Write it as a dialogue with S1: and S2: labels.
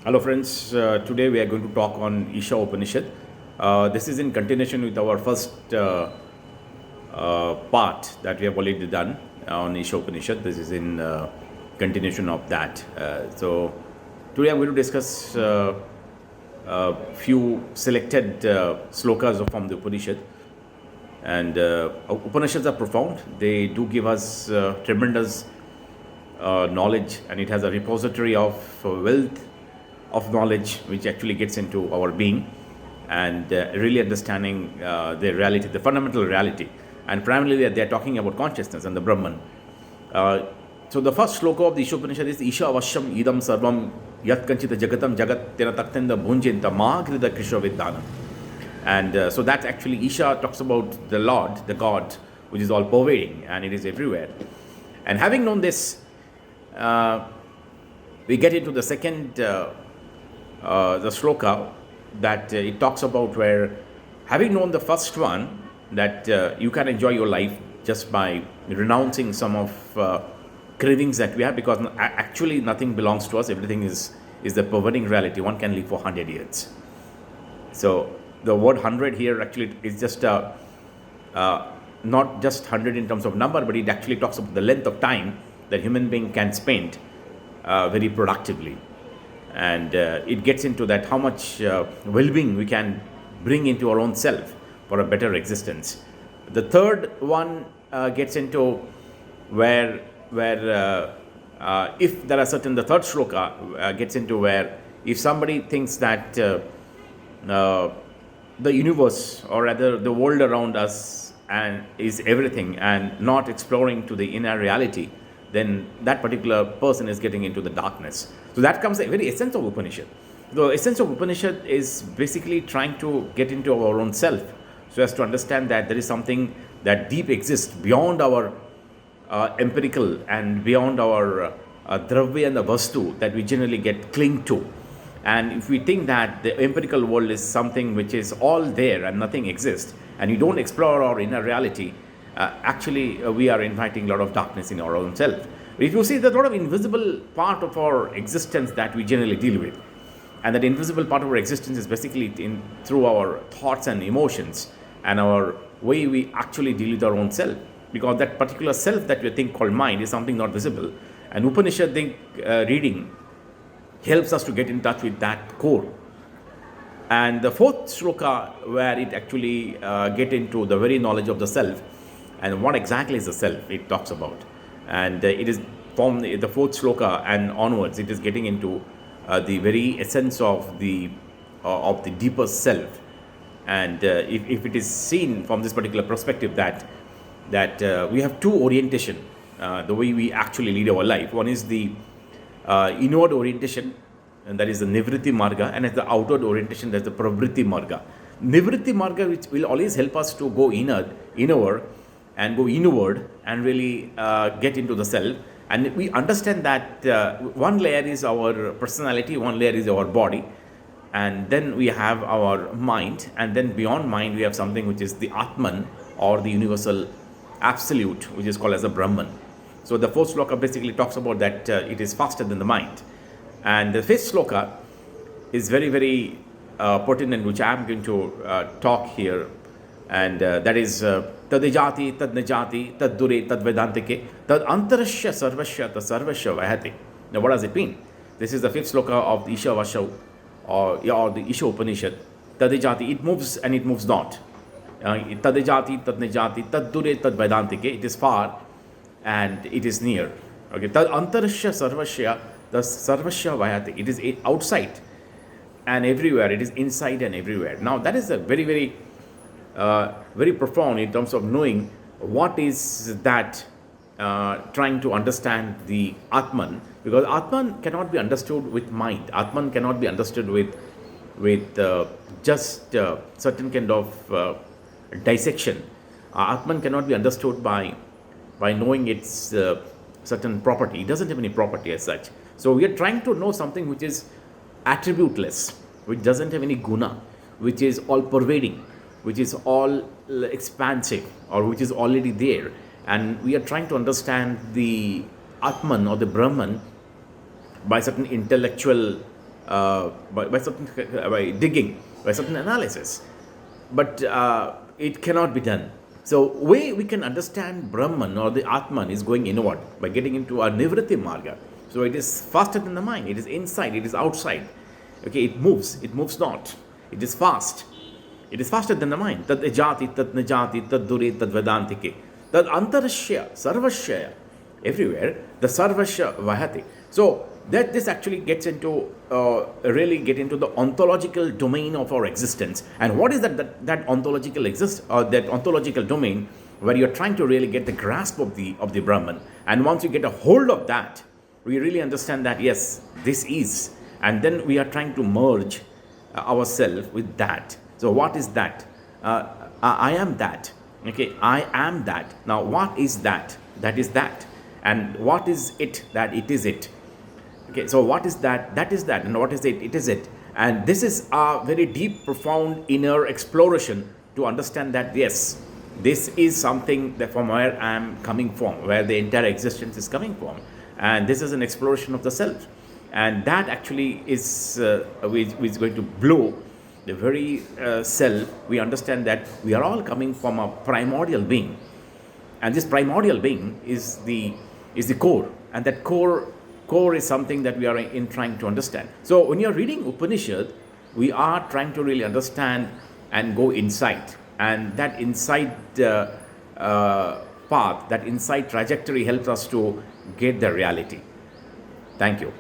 S1: Hello friends, today we are going to talk on Isha Upanishad. This is in continuation with our first part that we have already done on Isha Upanishad. This is in continuation of that. So today I'm going to discuss a few selected slokas from the Upanishad. And Upanishads are profound. They do give us tremendous knowledge, and it has a repository of wealth of knowledge which actually gets into our being and really understanding the reality, the fundamental reality. And primarily they are talking about consciousness and the Brahman. So the first sloka of the Isha Upanishad is Isha Avashyam Idam Sarvam Yat Kanchita Jagatam Jagat Tena Taktenda Bhunjinta Mahagrida Krishna Viddana. And so that's actually Isha talks about the Lord, the God, which is all pervading and it is everywhere. And having known this, we get into the second the sloka that it talks about, where having known the first one, that you can enjoy your life just by renouncing some of cravings that we have, because actually nothing belongs to us. Everything is the pervading reality. One can live for 100 years. So the word 100 here actually is just not just 100 in terms of number, but it actually talks about the length of time that human being can spend very productively. And it gets into that how much well-being we can bring into our own self for a better existence. The third one gets into where if there are certain, the third shloka gets into where if somebody thinks that the universe, or rather the world around us, and is everything and not exploring to the inner reality, then that particular person is getting into the darkness. So that comes the very essence of Upanishad. The essence of Upanishad is basically trying to get into our own self, so as to understand that there is something that deep exists beyond our empirical and beyond our dravya and the vastu that we generally get cling to. And if we think that the empirical world is something which is all there and nothing exists, and you don't explore our inner reality, actually we are inviting a lot of darkness in our own self. If you see, there's a lot of invisible part of our existence that we generally deal with, and that invisible part of our existence is basically through our thoughts and emotions and our way we actually deal with our own self, because that particular self that we think called mind is something not visible. And Upanishad reading helps us to get in touch with that core. And the fourth shloka, where it actually get into the very knowledge of the self and what exactly is the self it talks about. And it is from the fourth shloka and onwards, it is getting into the very essence of the deeper self. And if it is seen from this particular perspective, that we have two orientation, the way we actually lead our life. One is the inward orientation, and that is the Nivritti Marga, and as the outward orientation, that's the Pravritti Marga. Nivritti Marga, which will always help us to go inward and go inward and really get into the self. And we understand that one layer is our personality, one layer is our body, and then we have our mind, and then beyond mind we have something which is the Atman, or the universal absolute, which is called as a Brahman. So the fourth sloka basically talks about that it is faster than the mind. And the fifth sloka is very, very pertinent, which I am going to talk here. And that is Tadijati, Tad Nijati, Tad Dure, Tad Vedantike, Tad Antarashya Sarvashya, Tad Sarvashya Vahati. Now what does it mean? This is the fifth sloka of the Isha Vasha, or the Isha Upanishad. Tadijati, it moves and it moves not. Tadijati, Tad Nijati, Tad Dure, Tad Vedantike, it is far and it is near. Okay, Tad Antarashya Sarvashya, the Sarvashya Vayati, it is outside and everywhere, it is inside and everywhere. Now that is a very, very very profound in terms of knowing what is that, trying to understand the Atman, because Atman cannot be understood with mind. Atman cannot be understood with just certain kind of dissection. Atman cannot be understood by knowing its certain property. It doesn't have any property as such. So we are trying to know something which is attributeless, which doesn't have any guna, which is all pervading, which is all expansive, or which is already there. And we are trying to understand the Atman or the Brahman by certain intellectual by certain by digging, by certain analysis, but it cannot be done. So, way we can understand Brahman or the Atman is going inward by getting into a Nivritti Marga. So, it is faster than the mind, it is inside, it is outside. Okay, it moves not, it is fast. It is faster than the mind. Tad ejati, tad najati, tad duri, tad vedantike. Tad antarashya, sarvashya, everywhere, the sarvashya vahati. So that this actually gets into, really get into the ontological domain of our existence. And what is that ontological that ontological domain where you're trying to really get the grasp of the Brahman. And once you get a hold of that, we really understand that, yes, this is. And then we are trying to merge ourselves with that. So what is that? I am that. Okay, I am that. Now what is that? That is that. And what is it? That it is it. Okay, so what is that? That is that. And what is it? It is it. And this is a very deep, profound inner exploration to understand that, yes, this is something that from where I am coming from, where the entire existence is coming from. And this is an exploration of the self. And that actually is going to blow the very self. We understand that we are all coming from a primordial being, and this primordial being is the core, and that core is something that we are in trying to understand. So when you are reading Upanishad, we are trying to really understand and go inside, and that inside path, that inside trajectory helps us to get the reality. Thank you.